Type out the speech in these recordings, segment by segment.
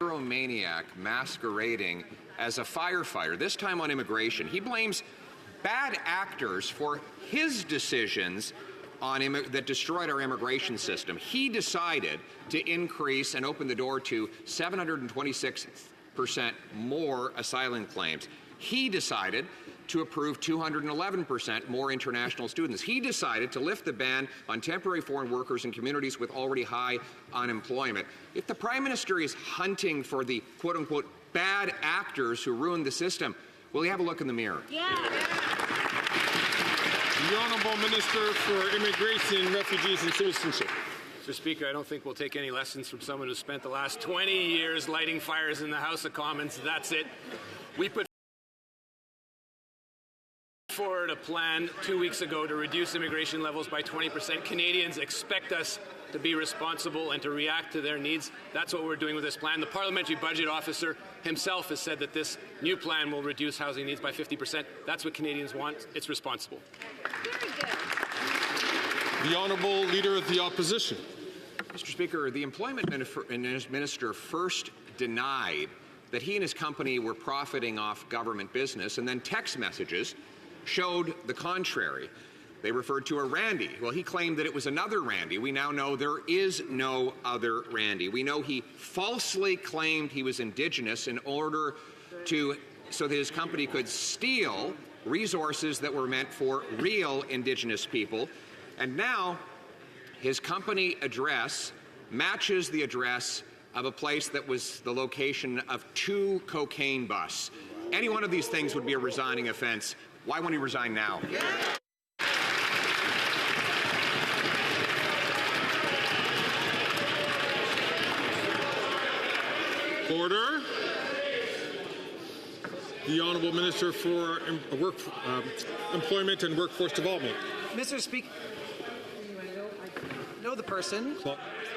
Maniac masquerading as a firefighter, this time on immigration. He blames bad actors for his decisions that destroyed our immigration system. He decided to increase and open the door to 726% more asylum claims. He decided to approve 211% more international students. He decided to lift the ban on temporary foreign workers in communities with already high unemployment. If the Prime Minister is hunting for the quote-unquote bad actors who ruined the system, will he have a look in the mirror? Yeah. The Honourable Minister for Immigration, Refugees and Citizenship. Mr. Speaker, I don't think we'll take any lessons from someone who spent the last 20 years lighting fires in the House of Commons. That's it. We put forward a plan 2 weeks ago to reduce immigration levels by 20%. Canadians expect us to be responsible and to react to their needs. That's what we're doing with this plan. The Parliamentary Budget Officer himself has said that this new plan will reduce housing needs by 50%. That's what Canadians want. It's responsible. Very good. The Honourable Leader of the Opposition. Mr. Speaker, the Employment Minister first denied that he and his company were profiting off government business, and then text messages showed the contrary. They referred to a Randy. Well, he claimed that it was another Randy. We now know there is no other Randy. We know he falsely claimed he was Indigenous in order so that his company could steal resources that were meant for real Indigenous people. And now his company address matches the address of a place that was the location of 2 cocaine busts. Any one of these things would be a resigning offense. Why won't he resign now? Order. The Honourable Minister for Employment and Workforce Development. Mr. Speaker, I know the person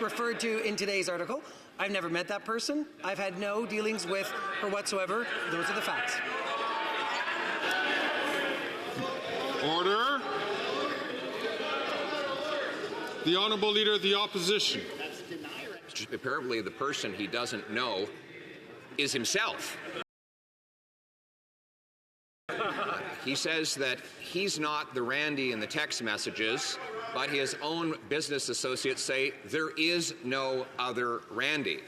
referred to in today's article. I've never met that person. I've had no dealings with her whatsoever. Those are the facts. Order. The Honourable Leader of the Opposition. Apparently, the person he doesn't know is himself. He says that he's not the Randy in the text messages, but his own business associates say there is no other Randy.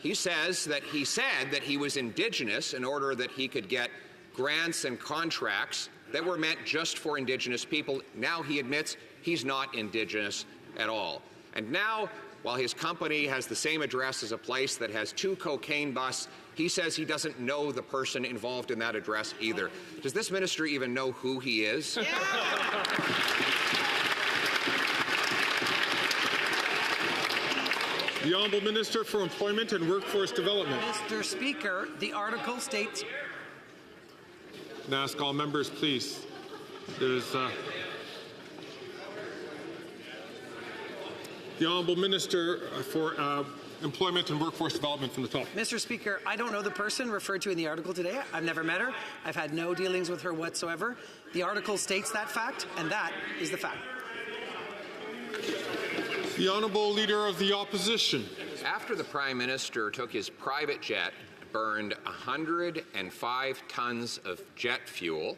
He says that he said that he was Indigenous in order that he could get grants and contracts that were meant just for Indigenous people. Now he admits he's not Indigenous at all. And now, while his company has the same address as a place that has 2 cocaine busts, he says he doesn't know the person involved in that address either. Does this minister even know who he is? The Honourable Minister for Employment and Workforce Development. Mr. Speaker, the article states... And ask all members, please. There's the Honourable Minister for Employment and Workforce Development from the top. Mr. Speaker, I don't know the person referred to in the article today. I've never met her. I've had no dealings with her whatsoever. The article states that fact, and that is the fact. The Honourable Leader of the Opposition. After the Prime Minister took his private jet, burned 105 tons of jet fuel,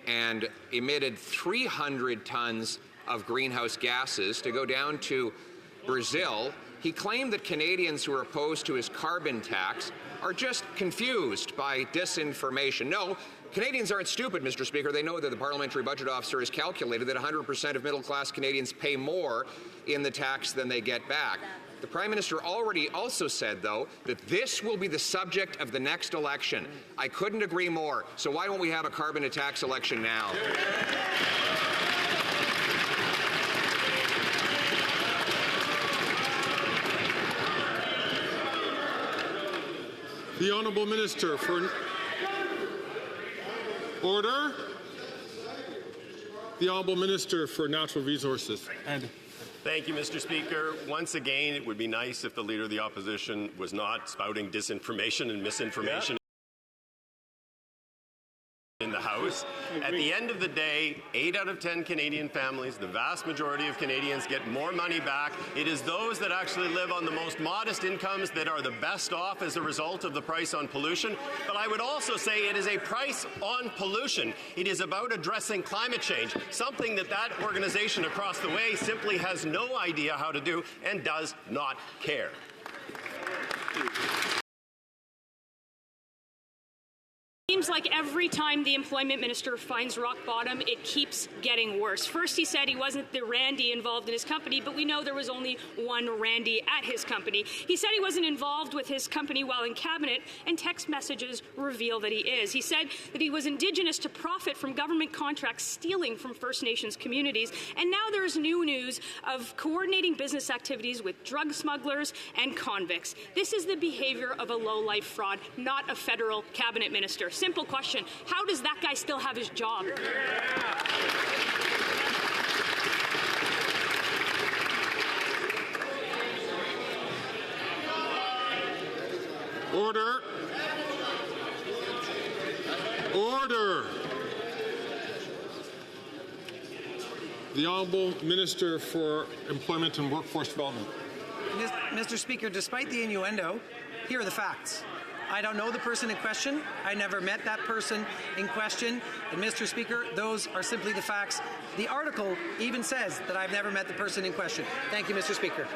and emitted 300 tons of greenhouse gases to go down to Brazil, he claimed that Canadians who are opposed to his carbon tax are just confused by disinformation. No, Canadians aren't stupid, Mr. Speaker. They know that the Parliamentary Budget Officer has calculated that 100% of middle-class Canadians pay more in the tax than they get back. The Prime Minister already also said, though, that this will be the subject of the next election. I couldn't agree more. So why don't we have a carbon tax election now? The Honourable Minister for Order. The Honourable Minister for Natural Resources. Thank you, Mr. Speaker. Once again, it would be nice if the Leader of the Opposition was not spouting disinformation and misinformation in the House. House. At the end of the day, 8 out of 10 Canadian families, the vast majority of Canadians, get more money back. It is those that actually live on the most modest incomes that are the best off as a result of the price on pollution. But I would also say it is a price on pollution. It is about addressing climate change, something that organization across the way simply has no idea how to do and does not care. Seems like every time the employment minister finds rock bottom, it keeps getting worse. First, he said he wasn't the Randy involved in his company, but we know there was only one Randy at his company. He said he wasn't involved with his company while in cabinet, and text messages reveal that he is. He said that he was Indigenous to profit from government contracts stealing from First Nations communities, and now there's new news of coordinating business activities with drug smugglers and convicts. This is the behavior of a low-life fraud, not a federal cabinet minister. Simple question. How does that guy still have his job? Order. Order. The Honourable Minister for Employment and Workforce Development. Mr. Speaker, despite the innuendo, here are the facts. I don't know the person in question. I never met that person in question. And Mr. Speaker, those are simply the facts. The article even says that I've never met the person in question. Thank you, Mr. Speaker.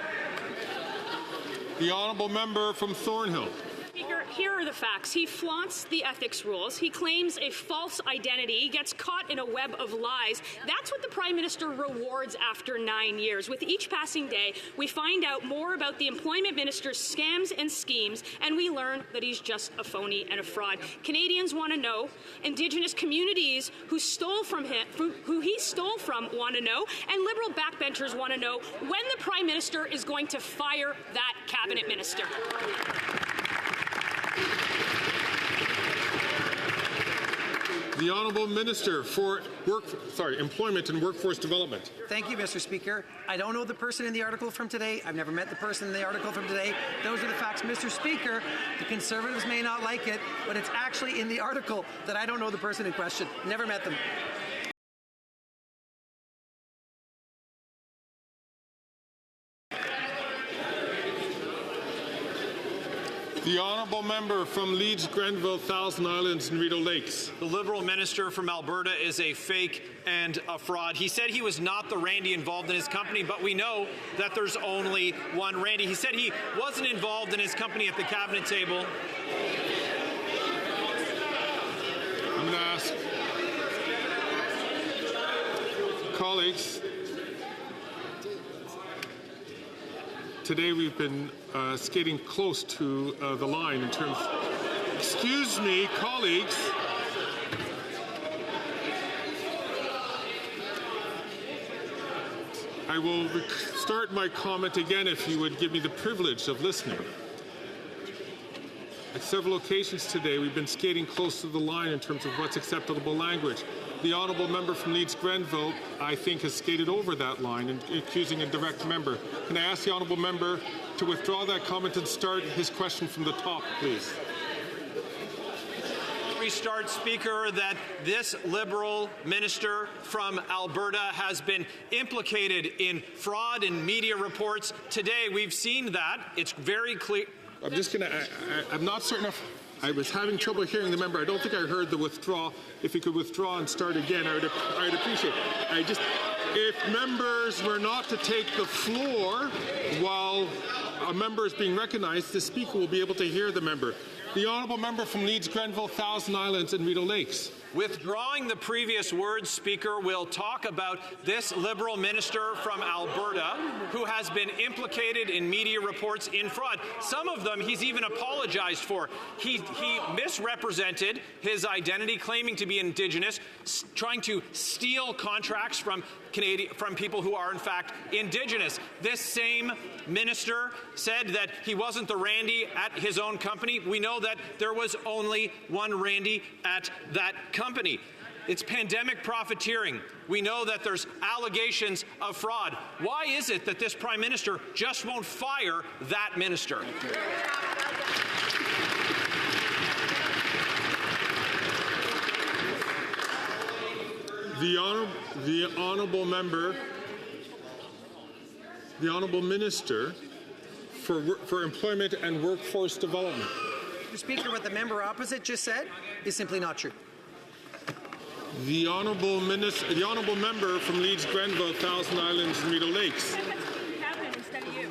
The Honourable Member from Thornhill. Speaker, here are the facts. He flaunts the ethics rules. He claims a false identity. He gets caught in a web of lies. That's what the Prime Minister rewards after 9 years. With each passing day, we find out more about the Employment Minister's scams and schemes, and we learn that he's just a phony and a fraud. Canadians want to know. Indigenous communities who stole from him, who he stole from, want to know. And Liberal backbenchers want to know when the Prime Minister is going to fire that Cabinet Minister. The Honourable Minister for Employment and Workforce Development. Thank you, Mr. Speaker. I don't know the person in the article from today. I've never met the person in the article from today. Those are the facts. Mr. Speaker, the Conservatives may not like it, but it's actually in the article that I don't know the person in question. Never met them. The Honourable Member from Leeds, Grenville, Thousand Islands and Rideau Lakes. The Liberal minister from Alberta is a fake and a fraud. He said he was not the Randy involved in his company, but we know that there's only one Randy. He said he wasn't involved in his company at the cabinet table. I'm going to ask colleagues. Today we've been skating close to the line in terms. Excuse me, colleagues. I will start my comment again if you would give me the privilege of listening. At several occasions today, we've been skating close to the line in terms of what's acceptable language. The Honourable Member from Leeds Grenville, I think, has skated over that line and accusing a direct member. Can I ask the Honourable Member to withdraw that comment and start his question from the top, please? Restart, Speaker, that this Liberal minister from Alberta has been implicated in fraud and media reports. Today, we've seen that. It's very clear. I'm just going to, I'm not certain if I was having trouble hearing the member. I don't think I heard the withdraw. If you could withdraw and start again, I'd appreciate it. If members were not to take the floor while a member is being recognized, the Speaker will be able to hear the member. The Honourable Member from Leeds, Grenville, Thousand Islands and Rideau Lakes. Withdrawing the previous words, Speaker, will talk about this Liberal minister from Alberta who has been implicated in media reports in fraud. Some of them he's even apologized for. He misrepresented his identity, claiming to be Indigenous, trying to steal contracts from people who are in fact Indigenous. This same minister said that he wasn't the Randy at his own company. We know that there was only one Randy at that company. It's pandemic profiteering. We know that there's allegations of fraud. Why is it that this Prime Minister just won't fire that minister? The honourable member, the honourable minister for Employment and Workforce Development. Mr. Speaker, what the member opposite just said is simply not true. The honourable member from Leeds, Grenville, Thousand Islands, and Rideau Lakes.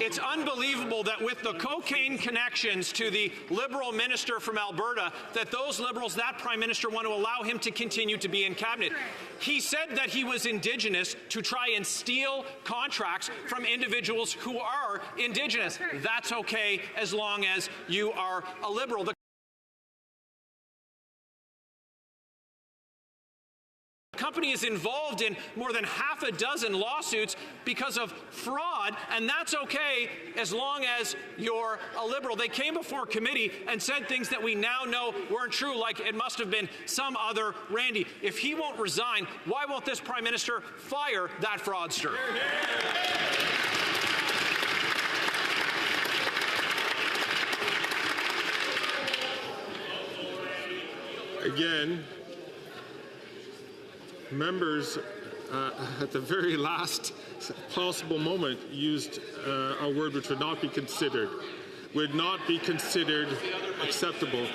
It's unbelievable that with the cocaine connections to the Liberal minister from Alberta, that those Liberals, that Prime Minister, want to allow him to continue to be in Cabinet. He said that he was Indigenous to try and steal contracts from individuals who are Indigenous. That's okay as long as you are a Liberal. The company is involved in more than half a dozen lawsuits because of fraud, and that's okay as long as you're a Liberal. They came before committee and said things that we now know weren't true, like it must have been some other Randy. If he won't resign, why won't this Prime Minister fire that fraudster? Again, members at the very last possible moment used a word which would not be considered acceptable.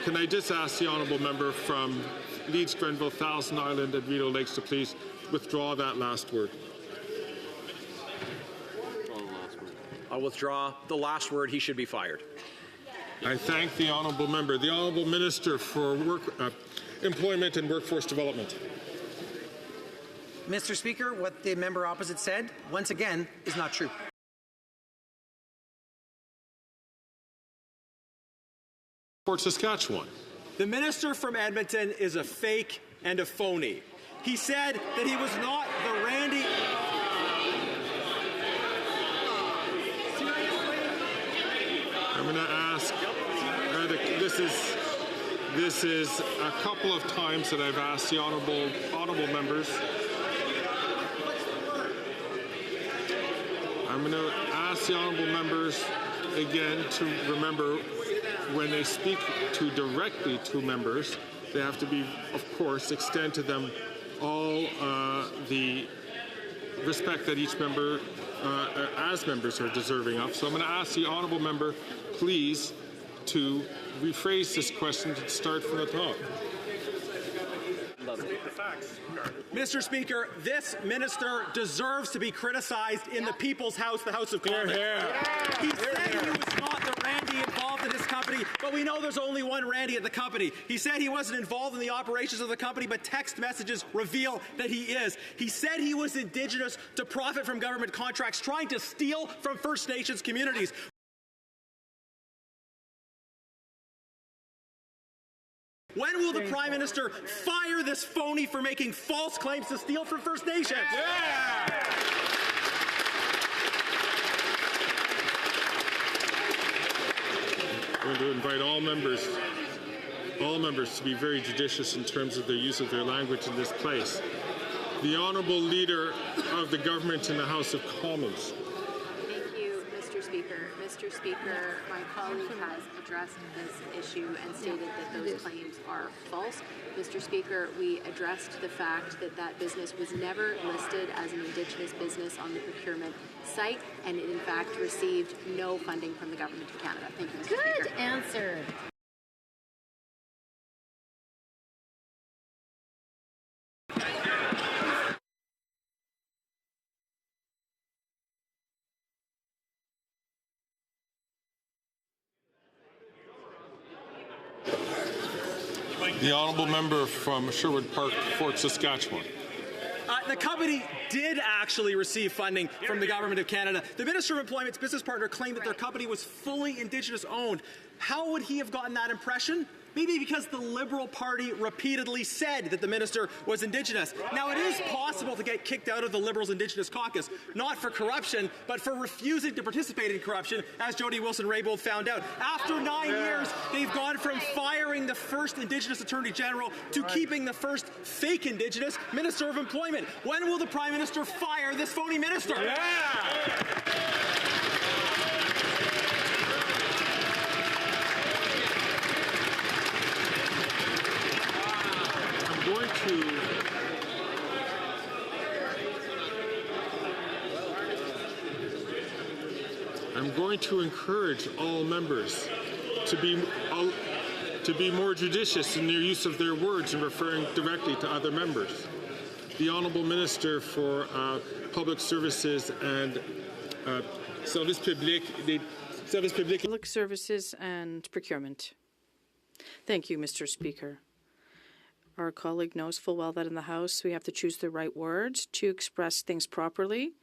Can I just ask the honourable member from Leeds, Grenville, Thousand Island and Rideau Lakes to please withdraw that last word? I'll withdraw the last word. He should be fired. I thank the honourable member. The honourable minister for Employment and Workforce Development. Mr. Speaker, what the member opposite said, once again, is not true. Fort Saskatchewan. The minister from Edmonton is a fake and a phony. He said that he was not the Randy. I'm going to ask, this is a couple of times that I've asked the honourable members. I'm going to ask the honourable members again to remember when they speak directly to members, they have to be, of course, extend to them all the respect that each member, as members, are deserving of. So I'm going to ask the honourable member, please, to rephrase this question to start from the top. Mr. Speaker, this minister deserves to be criticized in the People's House, the House of Commons. He said he was not the Randy involved in his company, but we know there's only one Randy at the company. He said he wasn't involved in the operations of the company, but text messages reveal that he is. He said he was Indigenous to profit from government contracts, trying to steal from First Nations communities. When will the Prime Minister fire this phony for making false claims to steal from First Nations? Yeah! I'm going to invite all members to be very judicious in terms of their use of their language in this place. The Honourable Leader of the Government in the House of Commons. Thank you, Mr. Speaker. Mr. Speaker, my colleague has addressed this issue and stated that those claims are false. Mr. Speaker, we addressed the fact that that business was never listed as an Indigenous business on the procurement site, and it in fact received no funding from the Government of Canada. Thank you, Mr. Speaker. Good answer. The honourable member from Sherwood Park, Fort Saskatchewan. The company did actually receive funding from the Government of Canada. The Minister of Employment's business partner claimed that their company was fully Indigenous owned. How would he have gotten that impression? Maybe because the Liberal Party repeatedly said that the minister was Indigenous. Now, it is possible to get kicked out of the Liberals' Indigenous caucus, not for corruption, but for refusing to participate in corruption, as Jody Wilson-Raybould found out. After 9 years, they've gone from firing the first Indigenous Attorney General to keeping the first fake Indigenous Minister of Employment. When will the Prime Minister fire this phony minister? I'm going to encourage all members to be more judicious in their use of their words and referring directly to other members. The Honourable Minister for Public Services and Service Public, Public Services and Procurement. Thank you, Mr. Speaker. Our colleague knows full well that in the House we have to choose the right words to express things properly.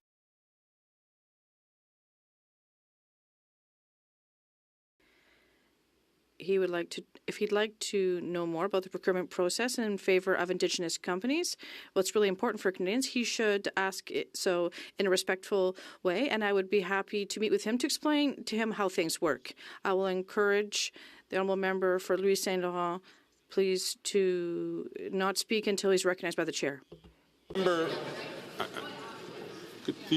He would like to, if he'd like to know more about the procurement process in favor of Indigenous companies, what's really important for Canadians, he should ask it so in a respectful way, and I would be happy to meet with him to explain to him how things work. I will encourage the honourable member for Louis Saint Laurent, please, to not speak until he's recognized by the chair. The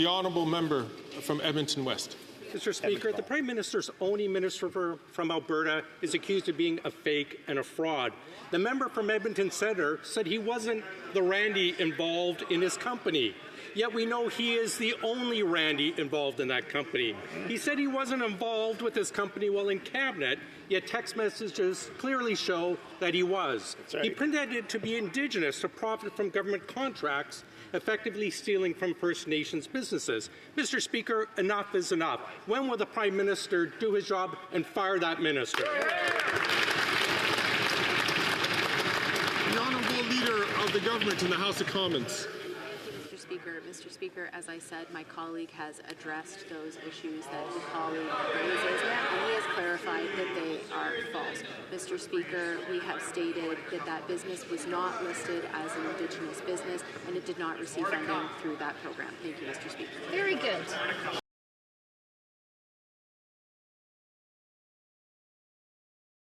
honourable member from Edmonton West. Mr. Speaker, the Prime Minister's only minister from Alberta is accused of being a fake and a fraud. The member from Edmonton Centre said he wasn't the Randy involved in his company. Yet we know he is the only Randy involved in that company. He said he wasn't involved with his company while in cabinet, yet text messages clearly show that he was. Right. He pretended to be Indigenous to profit from government contracts, effectively stealing from First Nations businesses. Mr. Speaker, enough is enough. When will the Prime Minister do his job and fire that minister? The Honourable Leader of the Government in the House of Commons. Mr. Speaker, as I said, my colleague has addressed those issues that the colleague raises, and he has clarified that they are false. Mr. Speaker, we have stated that that business was not listed as an Indigenous business, and it did not receive funding through that program. Thank you, Mr. Speaker. Very good.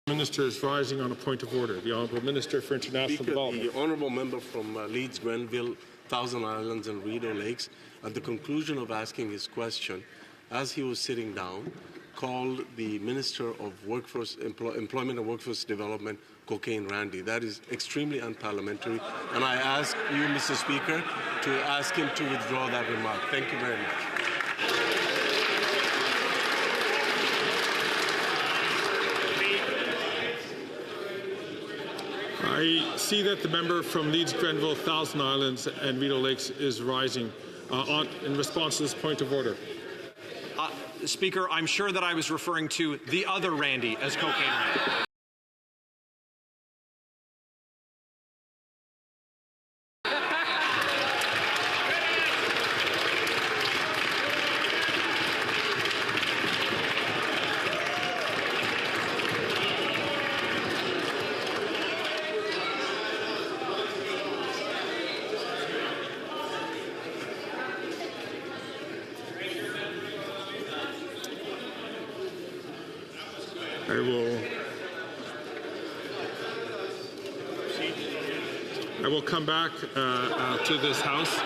Minister is rising on a point of order. The Honourable Minister for International Development. The Honourable Member from Leeds, Grenville, Thousand Islands and Rideau Lakes, at the conclusion of asking his question, as he was sitting down, called the Minister of Employment and Workforce Development Cocaine Randy. That is extremely unparliamentary, and I ask you, Mr. Speaker, to ask him to withdraw that remark. Thank you very much. I see that the member from Leeds, Grenville, Thousand Islands and Rideau Lakes is rising in response to this point of order. Speaker, I'm sure that I was referring to the other Randy as Cocaine Randy. I will come back to this House.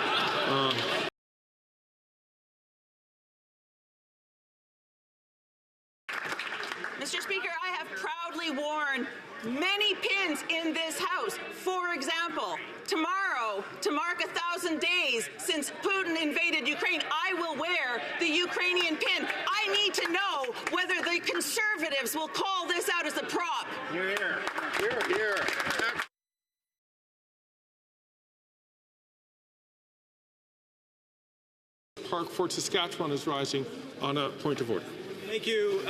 Mr. Speaker, I have proudly worn many pins in this House. For example, tomorrow, to mark 1,000 days since Putin invaded Ukraine, I will wear the Ukrainian pin. I need to know whether the Conservatives will call this out as a prop. Here, here, here. Park, Fort Saskatchewan is rising on a point of order. Thank you,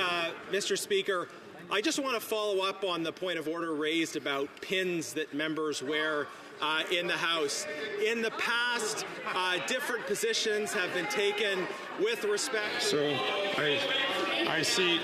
Mr. Speaker. I just want to follow up on the point of order raised about pins that members wear in the House. In the past, different positions have been taken with respect. So I see